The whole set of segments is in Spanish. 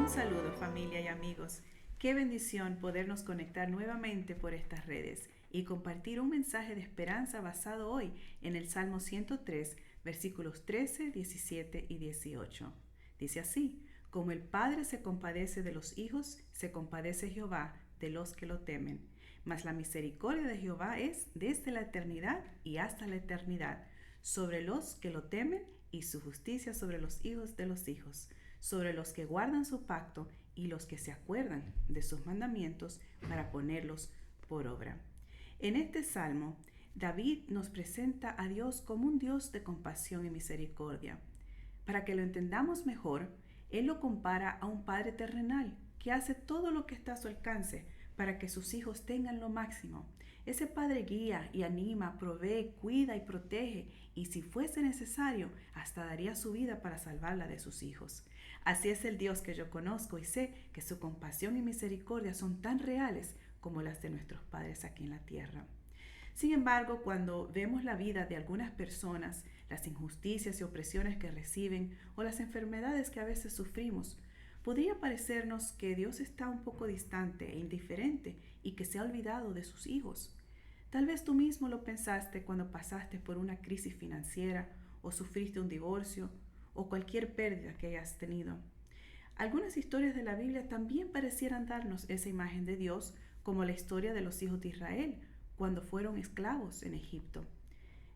Un saludo familia y amigos. Qué bendición podernos conectar nuevamente por estas redes y compartir un mensaje de esperanza basado hoy en el Salmo 103, versículos 13, 17 y 18. Dice así: como el Padre se compadece de los hijos, se compadece Jehová de los que lo temen. Mas la misericordia de Jehová es desde la eternidad y hasta la eternidad, sobre los que lo temen, y su justicia sobre los hijos de los hijos, sobre los que guardan su pacto y los que se acuerdan de sus mandamientos para ponerlos por obra. En este salmo, David nos presenta a Dios como un Dios de compasión y misericordia. Para que lo entendamos mejor, él lo compara a un padre terrenal que hace todo lo que está a su alcance para que sus hijos tengan lo máximo. Ese padre guía y anima, provee, cuida y protege, y si fuese necesario, hasta daría su vida para salvarla de sus hijos. Así es el Dios que yo conozco, y sé que su compasión y misericordia son tan reales como las de nuestros padres aquí en la tierra. Sin embargo, cuando vemos la vida de algunas personas, las injusticias y opresiones que reciben o las enfermedades que a veces sufrimos, podría parecernos que Dios está un poco distante e indiferente y que se ha olvidado de sus hijos. Tal vez tú mismo lo pensaste cuando pasaste por una crisis financiera o sufriste un divorcio o cualquier pérdida que hayas tenido. Algunas historias de la Biblia también parecieran darnos esa imagen de Dios, como la historia de los hijos de Israel cuando fueron esclavos en Egipto.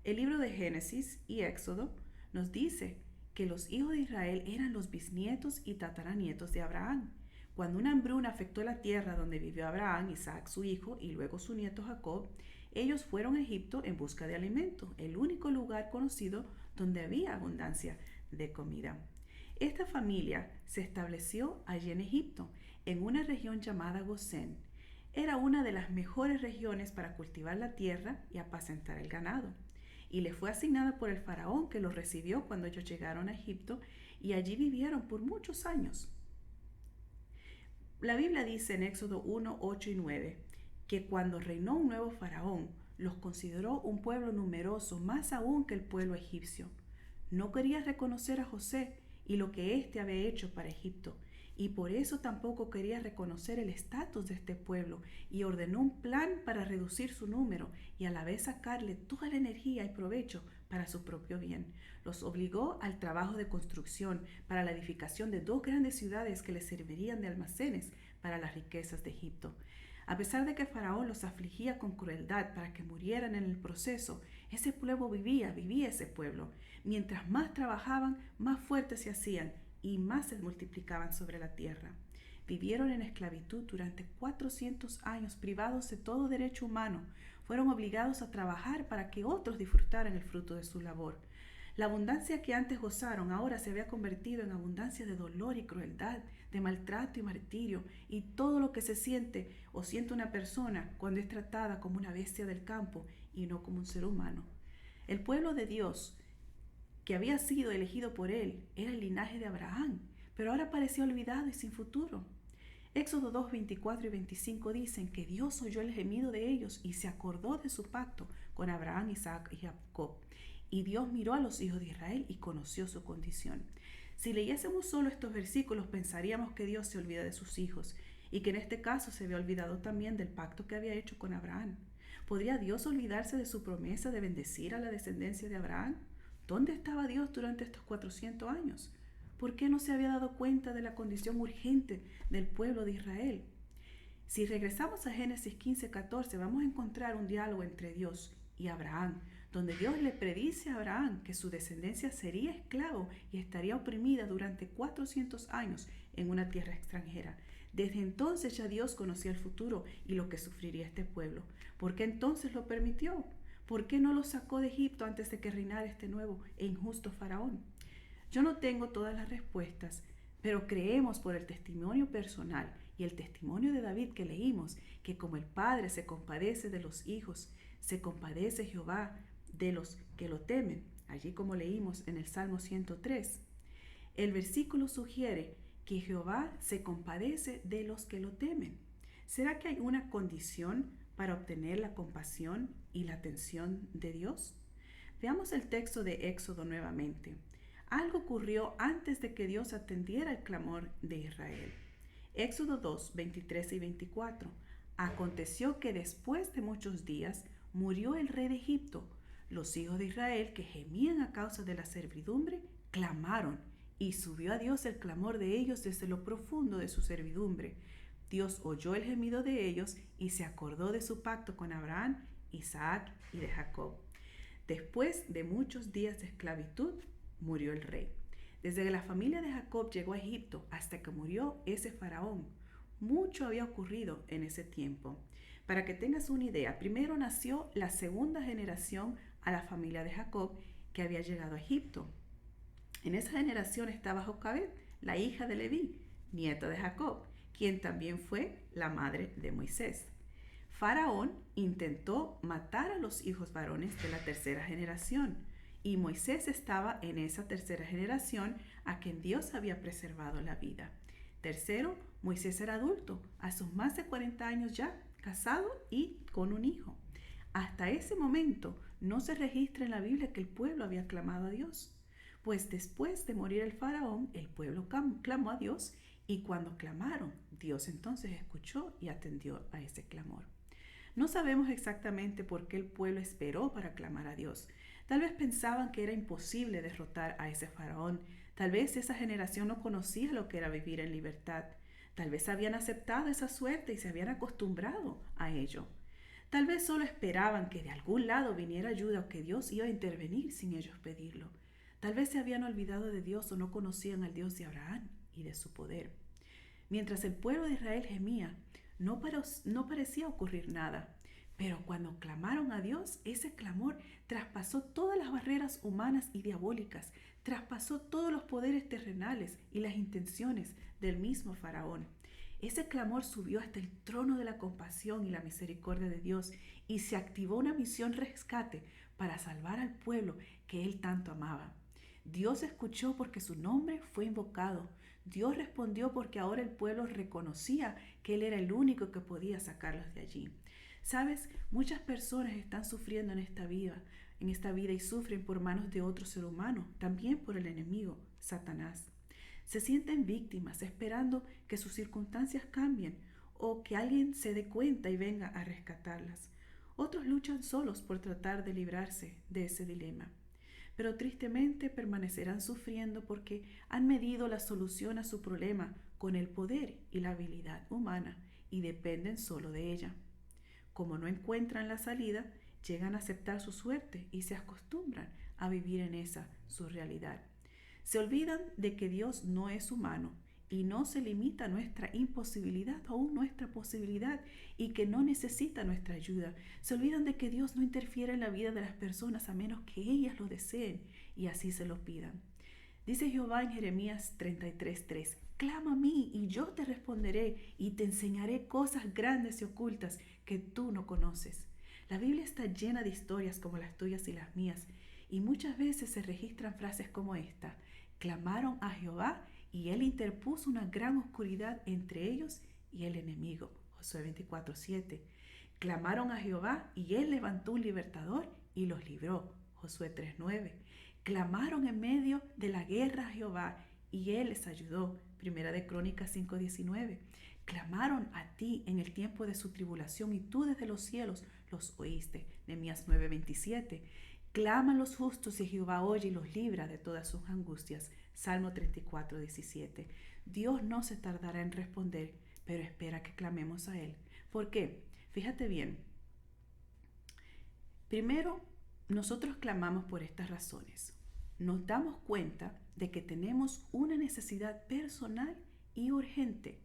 El libro de Génesis y Éxodo nos dice que los hijos de Israel eran los bisnietos y tataranietos de Abraham. Cuando una hambruna afectó la tierra donde vivió Abraham, Isaac su hijo y luego su nieto Jacob, ellos fueron a Egipto en busca de alimento, el único lugar conocido donde había abundancia de comida. Esta familia se estableció allí en Egipto, en una región llamada Gosén. Era una de las mejores regiones para cultivar la tierra y apacentar el ganado, y le fue asignada por el faraón que los recibió cuando ellos llegaron a Egipto, y allí vivieron por muchos años. La Biblia dice en Éxodo 1, 8 y 9 que cuando reinó un nuevo faraón, los consideró un pueblo numeroso, más aún que el pueblo egipcio. No quería reconocer a José y lo que éste había hecho para Egipto, y por eso tampoco quería reconocer el estatus de este pueblo, y ordenó un plan para reducir su número y a la vez sacarle toda la energía y provecho para su propio bien. Los obligó al trabajo de construcción para la edificación de 2 grandes ciudades que les servirían de almacenes para las riquezas de Egipto. A pesar de que Faraón los afligía con crueldad para que murieran en el proceso, ese pueblo vivía ese pueblo. Mientras más trabajaban, más fuertes se hacían y más se multiplicaban sobre la tierra. Vivieron en esclavitud durante 400 años, privados de todo derecho humano. Fueron obligados a trabajar para que otros disfrutaran el fruto de su labor. La abundancia que antes gozaron ahora se había convertido en abundancia de dolor y crueldad, de maltrato y martirio, y todo lo que se siente o siente una persona cuando es tratada como una bestia del campo y no como un ser humano. El pueblo de Dios, que había sido elegido por él, era el linaje de Abraham, pero ahora parecía olvidado y sin futuro. Éxodo 2, 24 y 25 dicen que Dios oyó el gemido de ellos y se acordó de su pacto con Abraham, Isaac y Jacob. Y Dios miró a los hijos de Israel y conoció su condición. Si leyésemos solo estos versículos, pensaríamos que Dios se olvida de sus hijos y que en este caso se había olvidado también del pacto que había hecho con Abraham. ¿Podría Dios olvidarse de su promesa de bendecir a la descendencia de Abraham? ¿Dónde estaba Dios durante estos 400 años? ¿Por qué no se había dado cuenta de la condición urgente del pueblo de Israel? Si regresamos a Génesis 15:14, vamos a encontrar un diálogo entre Dios y Abraham, donde Dios le predice a Abraham que su descendencia sería esclavo y estaría oprimida durante 400 años en una tierra extranjera. Desde entonces ya Dios conocía el futuro y lo que sufriría este pueblo. ¿Por qué entonces lo permitió? ¿Por qué no lo sacó de Egipto antes de que reinara este nuevo e injusto faraón? Yo no tengo todas las respuestas, pero creemos por el testimonio personal y el testimonio de David que leímos, que como el Padre se compadece de los hijos, se compadece Jehová de los que lo temen, allí como leímos en el Salmo 103. El versículo sugiere que Jehová se compadece de los que lo temen. ¿Será que hay una condición para obtener la compasión y la atención de Dios? Veamos el texto de Éxodo nuevamente. algo ocurrió antes de que Dios atendiera el clamor de Israel. Éxodo 2, 23 y 24. Aconteció que después de muchos días murió el rey de Egipto. Los hijos de Israel, que gemían a causa de la servidumbre, clamaron, y subió a Dios el clamor de ellos desde lo profundo de su servidumbre. Dios oyó el gemido de ellos y se acordó de su pacto con Abraham, Isaac y de Jacob. Después de muchos días de esclavitud, murió el rey. Desde que la familia de Jacob llegó a Egipto hasta que murió ese faraón, mucho había ocurrido en ese tiempo. Para que tengas una idea, primero nació la segunda generación a la familia de Jacob que había llegado a Egipto. En esa generación estaba Jocabed, la hija de Leví, nieta de Jacob, quien también fue la madre de Moisés. Faraón intentó matar a los hijos varones de la tercera generación, y Moisés estaba en esa tercera generación a quien Dios había preservado la vida. Tercero, Moisés era adulto, a sus más de 40 años ya, casado y con un hijo. Hasta ese momento no se registra en la Biblia que el pueblo había clamado a Dios. Pues después de morir el faraón, el pueblo clamó a Dios, y cuando clamaron, Dios entonces escuchó y atendió a ese clamor. No sabemos exactamente por qué el pueblo esperó para clamar a Dios. Tal vez pensaban que era imposible derrotar a ese faraón. Tal vez esa generación no conocía lo que era vivir en libertad. Tal vez habían aceptado esa suerte y se habían acostumbrado a ello. Tal vez solo esperaban que de algún lado viniera ayuda o que Dios iba a intervenir sin ellos pedirlo. Tal vez se habían olvidado de Dios o no conocían al Dios de Abraham y de su poder. Mientras el pueblo de Israel gemía, no parecía ocurrir nada. Pero cuando clamaron a Dios, ese clamor traspasó todas las barreras humanas y diabólicas, traspasó todos los poderes terrenales y las intenciones del mismo faraón. Ese clamor subió hasta el trono de la compasión y la misericordia de Dios, y se activó una misión rescate para salvar al pueblo que él tanto amaba. Dios escuchó porque su nombre fue invocado. Dios respondió porque ahora el pueblo reconocía que él era el único que podía sacarlos de allí. Sabes, muchas personas están sufriendo en esta vida y sufren por manos de otro ser humano, también por el enemigo, Satanás. Se sienten víctimas esperando que sus circunstancias cambien o que alguien se dé cuenta y venga a rescatarlas. Otros luchan solos por tratar de librarse de ese dilema, pero tristemente permanecerán sufriendo porque han medido la solución a su problema con el poder y la habilidad humana y dependen solo de ella. Como no encuentran la salida, llegan a aceptar su suerte y se acostumbran a vivir en esa su realidad. Se olvidan de que Dios no es humano y no se limita a nuestra imposibilidad o aún nuestra posibilidad y que no necesita nuestra ayuda. Se olvidan de que Dios no interfiere en la vida de las personas a menos que ellas lo deseen y así se lo pidan. Dice Jehová en Jeremías 33:3: clama a mí y yo te responderé y te enseñaré cosas grandes y ocultas que tú no conoces. La Biblia está llena de historias como las tuyas y las mías, y muchas veces se registran frases como esta: clamaron a Jehová y él interpuso una gran oscuridad entre ellos y el enemigo. Josué 24:7. Clamaron a Jehová y él levantó un libertador y los libró. Josué 3:9. Clamaron en medio de la guerra a Jehová y él les ayudó. Primera de Crónicas 5:19. Clamaron a ti en el tiempo de su tribulación y tú desde los cielos los oíste. Nehemías 9:27. Claman los justos y Jehová oye y los libra de todas sus angustias. Salmo 34:17. Dios no se tardará en responder, pero espera que clamemos a Él. ¿Por qué? Fíjate bien. Primero, nosotros clamamos por estas razones. Nos damos cuenta de que tenemos una necesidad personal y urgente.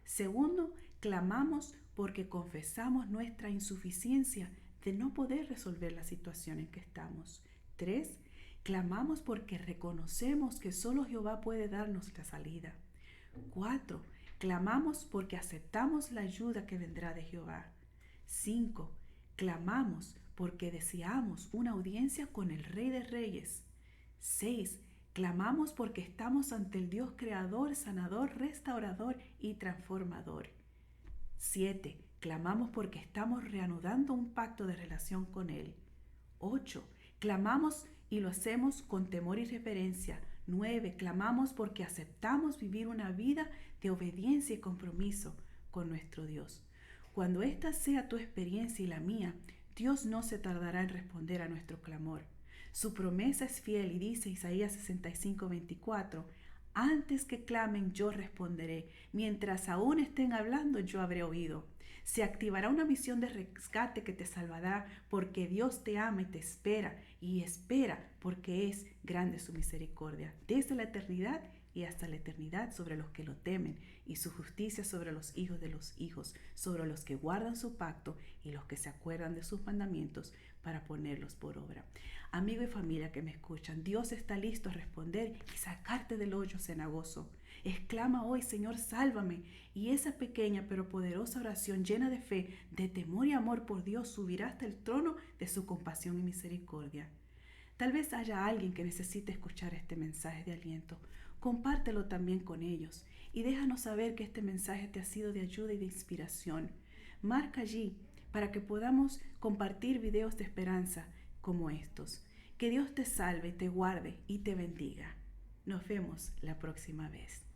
Segundo, clamamos porque confesamos nuestra insuficiencia de no poder resolver la situación en que estamos. 3. Clamamos porque reconocemos que solo Jehová puede darnos la salida. 4. Clamamos porque aceptamos la ayuda que vendrá de Jehová. 5. Clamamos porque deseamos una audiencia con el Rey de Reyes. 6. Clamamos porque estamos ante el Dios creador, sanador, restaurador y transformador. 7. Clamamos porque estamos reanudando un pacto de relación con Él. 8. Clamamos y lo hacemos con temor y reverencia, 9. Clamamos porque aceptamos vivir una vida de obediencia y compromiso con nuestro Dios. Cuando esta sea tu experiencia y la mía, Dios no se tardará en responder a nuestro clamor. Su promesa es fiel y dice Isaías 65:24, antes que clamen yo responderé, mientras aún estén hablando yo habré oído. Se activará una misión de rescate que te salvará porque Dios te ama y espera porque es grande su misericordia, desde la eternidad y hasta la eternidad sobre los que lo temen, y su justicia sobre los hijos de los hijos, sobre los que guardan su pacto y los que se acuerdan de sus mandamientos para ponerlos por obra. Amigo y familia que me escuchan, Dios está listo a responder y sacarte del hoyo cenagoso. Exclama hoy, Señor, sálvame, y esa pequeña pero poderosa oración llena de fe, de temor y amor por Dios subirá hasta el trono de su compasión y misericordia. Tal vez haya alguien que necesite escuchar este mensaje de aliento. Compártelo también con ellos y déjanos saber que este mensaje te ha sido de ayuda y de inspiración. Marca allí para que podamos compartir videos de esperanza como estos. Que Dios te salve, te guarde y te bendiga. Nos vemos la próxima vez.